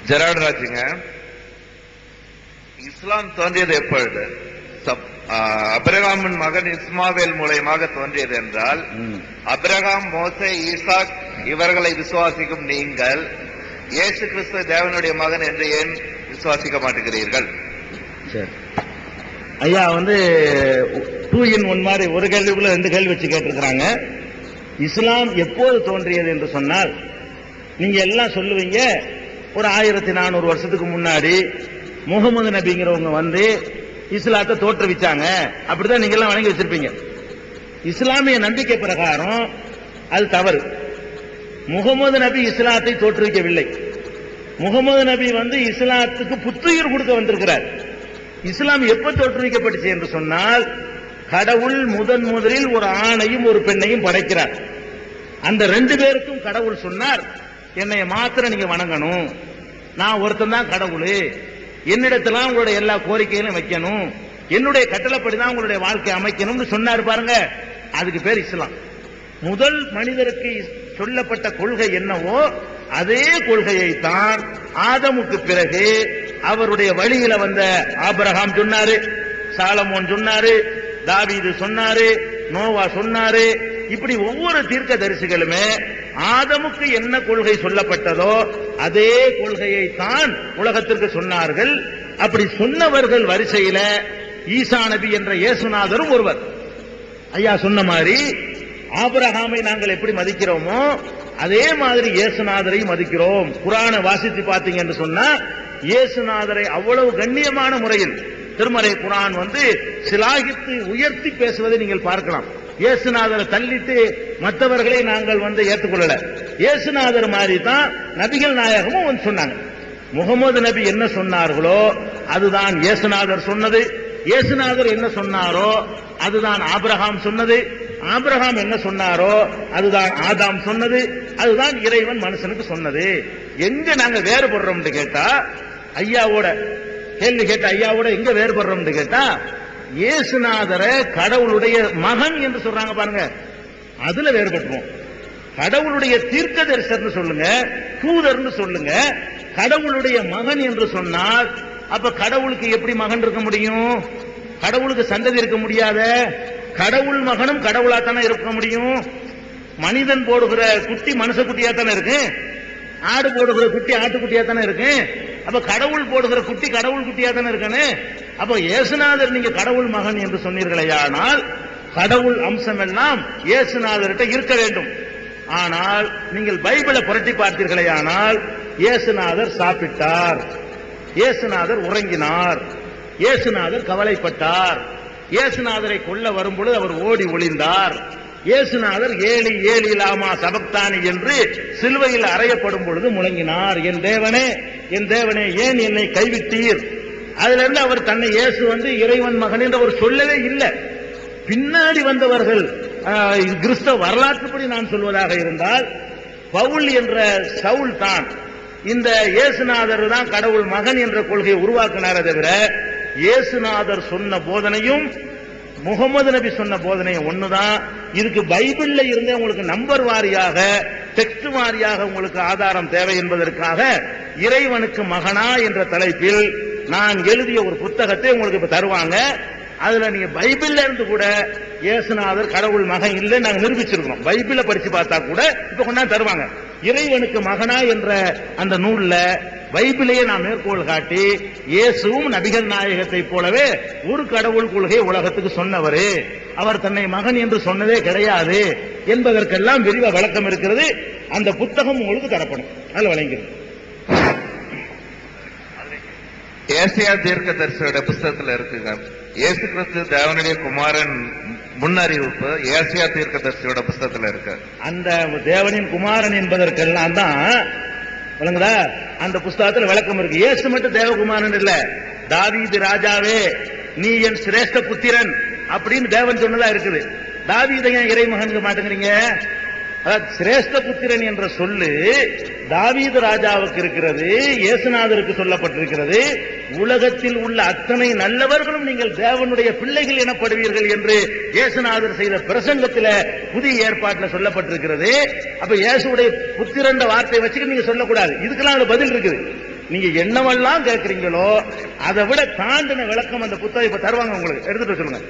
Gerald ராஜுங்க, இஸ்லாம் தோன்றியது எப்பொழுது? அபிரகாமின் மகன் இஸ்மாவேல் மூலயமாக தோன்றியது என்றால், அபிரகாம், மோசே, ஈசாக் இவர்களை விசுவாசிக்கும் நீங்கள் இயேசு கிறிஸ்து தேவனுடைய மகன் என்று ஏன் விசுவாசிக்க மாட்டேங்கிறீர்கள்? ஐயா 2 in 1 மாதிரி ஒரு கேள்விக்குள்ள 2 கேள்வி வச்சு கேட்டிருக்கிறாங்க. இஸ்லாம் எப்போது தோன்றியது என்று சொன்னால், நீங்க எல்லாம் சொல்லுவீங்க ஒரு 1400 வருஷத்துக்கு முன்னாடி முகமது நபிங்கிறவங்க இஸ்லாத்தை தோற்றுவிச்சாங்க, அப்படிதான் நீங்க எல்லாம் வணங்கி வச்சிருப்பீங்க. இஸ்லாமிய நம்பிக்கை பிரகாரம் அது தவறு. முகமது நபி இஸ்லாத்தை தோற்றுவிக்கவில்லை. முகமது நபி இஸ்லாத்துக்கு புத்துயிர் கொடுக்க வந்திருக்கிறார். இஸ்லாம் எப்ப தோற்றுவிக்கப்பட்டுச்சு என்று சொன்னால், கடவுள் முதலில் ஒரு ஆணையும் ஒரு பெண்ணையும் படைக்கிறார். அந்த 2 பேருக்கும் கடவுள் சொன்னார், என்னை மாத்திரம் நீங்க வணங்கணும், நான் ஒருத்தன் தான் கடவுள், என்னிடத்துல உங்களுடைய எல்லா கோரிக்கைகளும் வைக்கணும், என்னுடைய கட்டளைப்படிதான் உங்களுடைய வாழ்க்கை அமைக்கணும்னு சொன்னார் பாருங்க. அதுக்கு பேர் இஸ்லாம். முதல் மனிதருக்கு சொல்லப்பட்ட கொள்கை என்னவோ அதே கொள்கையை தான் ஆதமுக்கு பிறகு அவருடைய வழியில வந்த ஆபிரகாம் சொன்னாரு, சாலமோன் சொன்னாரு, தாவீது சொன்னாரு, நோவா சொன்னாரு. இப்படி ஒவ்வொரு தீர்க்கதரிசிகளுமே ஆதமுக்கு என்ன கொள்கை சொல்லப்பட்டதோ அதே கொள்கையை தான் உலகத்திற்கு சொன்னார்கள். அப்படி சொன்னவர்கள் வரிசையில ஈசா நபி என்ற இயேசுநாதரும் ஒருவர். ஐயா சொன்ன மாதிரி ஆபிரகாமை நாங்கள் எப்படி மதிக்கிறோமோ அதே மாதிரி இயேசுநாதரை மதிக்கிறோம். குர்ஆனை வாசித்து பார்த்தீங்க என்று சொன்னா, இயேசுநாதரை அவ்வளவு கண்ணியமான முறையில் திருமறை குர்ஆன் சிலாகித்து உயர்த்தி பேசுவதை நீங்கள் பார்க்கலாம். இயேசுநாதரை தள்ளிட்டு மற்றவர்களை நாங்கள் ஏற்றுக்கொள்ளல. இயேசுநாதர் மாதிரி தான் நபிகள் நாயகமும் சொன்னாங்க. முகமது நபி என்ன சொன்னார்களோ அதுதான் இயேசுநாதர் சொன்னது. இயேசுநாதர் என்ன சொன்னாரோ அதுதான் ஆபிரகாம் சொன்னது. ஆபிரகாம் என்ன சொன்னாரோ அதுதான் ஆதாம் சொன்னது. அதுதான் இறைவன் மனுஷனுக்கு சொன்னது. எங்க நாங்க வேறுபடுறோம் கேட்டா, ஐயாவோட கேள்வி கேட்ட ஐயாவோட எங்க வேறுபடுறோம் கேட்டா, இயேசுநாதரை கடவுளுடைய மகன் என்று சொல்றாங்க பாருங்க, அதுல வேறுபட்டுருவோம். கடவுளுடைய தீர்க்கதரிசர்னு சொல்லுங்க, தூதர்னு சொல்லுங்க, கடவுளுடைய மகன் என்று சொன்னால் அப்ப கடவுளுக்கு எப்படி மகன் இருக்க முடியும்? கடவுளுக்கு சந்ததி இருக்க முடியாத. கடவுள் மகனும் கடவுளா தானே இருக்க முடியும். மனிதன் போடுகிற குட்டி மனுஷ குட்டியா தானே இருக்கு, ஆடு போடுகிற குட்டி ஆட்டுக்குட்டியா தானே இருக்கு. அப்ப கடவுள் போடுகிற குட்டி கடவுள் குட்டியா தானே இருக்கானு. அப்ப இயேசுநாதர் நீங்க கடவுள் மகன் என்று சொன்னீர்களேயானால் கடவுள் அம்சம் எல்லாம் இயேசுநாதர்கிட்ட இருக்க வேண்டும். ஆனால் நீங்கள் பைபிளை புரட்டி பார்த்தீர்களேயானால் இயேசுநாதர் சாப்பிட்டார், இயேசுநாதர் உறங்கினார், இயேசுநாதர் கவலைப்பட்டார், இயேசுநாதரை கொல்ல வரும்பொழுது அவர் ஓடி ஒளிந்தார், இயேசுநாதர் ஏலி ஏலி லாமா சபக்தானி என்று சிலுவையில் அறையப்படும் பொழுது முழங்கினார், என் தேவனே என் தேவனே ஏன் என்னை கைவிட்டீர். அதுல இருந்து அவர் தன்னை இயேசு இறைவன் மகன் என்று அவர் சொல்லவே இல்லை. பின்னாடி வந்தவர்கள் கிறிஸ்தவ வரலாற்றுப்படி நான் சொல்வதாக இருந்தால், பவுல் என்ற சவுல் தான் இந்த இயேசுநாதர் தான் கடவுள் மகன் என்ற கொள்கையை உருவாக்கினாரே தவிர, இயேசுநாதர் சொன்ன போதனையும் முகமது நபி சொன்ன போதனையும் ஒண்ணுதான். இதுக்கு பைபிள்ல இருந்தே உங்களுக்கு நம்பர் வாரியாக டெக்ஸ்ட் வாரியாக உங்களுக்கு ஆதாரம் தேவை என்பதற்காக இறைவனுக்கு மகனா என்ற தலைப்பில் நான் எழுதிய ஒரு புத்தகத்தை உங்களுக்கு இப்ப தருவாங்க. அதுல நீங்க பைபிள்ல இருந்து கூட இயேசுநாதர் கடவுள் மகன் இல்லை நாங்க நிரூபிச்சிருக்கோம். பைபிளை படிச்சு பார்த்தா கூட இப்ப கொண்டாந்து தருவாங்க. இறைவனுக்கு மகனா என்ற அந்த நூல்ல பைபிளையே நான் மேற்கோள் காட்டி, இயேசுவும் நபிகள் நாயகத்தை போலவே ஒரு கடவுள் கொள்கையை உலகத்துக்கு சொன்னவரு, அவர் தன்னை மகன் என்று சொன்னதே கிடையாது என்பதற்கெல்லாம் விரிவா விளக்கம் இருக்கிறது. அந்த புத்தகம் உங்களுக்கு தரப்படும், அதில் வழங்கிறது. ஏசியா தீர்க்கதரிசியோட புத்தகத்தில் இருக்குங்க, இயேசு கிறிஸ்து தேவனுடைய குமாரன் முன்னறிவிப்பு ஏசியா தீர்க்கதரிசியோட புத்தகத்தில் இருக்கு. அந்த தேவனின் குமாரன் என்பதற்கெல்லாம் தான் விளங்குதா, அந்த புஸ்தகத்தில் விளக்கம் இருக்கு. இயேசு மட்டும் தேவகுமாரன் இல்ல, தாவீது ராஜாவே நீ என் சிரேஷ்ட புத்திரன் அப்படின்னு தேவன் சொன்னதா இருக்குது. தாவீதை ஏன் இறைமகன் மாட்டேங்கிறீங்க? சிரேஷ்ட புத்திரன் என்ற சொல்லு தாவீது ராஜாவுக்கு இருக்கிறது, இயேசுநாதருக்கு சொல்லப்பட்டிருக்கிறது. உலகத்தில் உள்ள அத்தனை நல்லவர்களும் நீங்கள் தேவனுடைய பிள்ளைகள் எனப்படுவீர்கள் என்று இயேசுநாதர் செய்த பிரசங்கத்தில் புதிய ஏற்பாட்டில் சொல்லப்பட்டிருக்கிறது. அப்ப இயேசுடைய புத்திரன் வார்த்தையை வச்சுக்கிட்டு நீங்க சொல்லக்கூடாது. இதுக்கெல்லாம் பதில் இருக்குது. நீங்க என்னவெல்லாம் கேட்கறீங்களோ அதை விட தாண்டின விளக்கம் அந்த புத்தகம் இப்ப தருவாங்க உங்களுக்கு, எடுத்துட்டு வர சொல்லுங்க.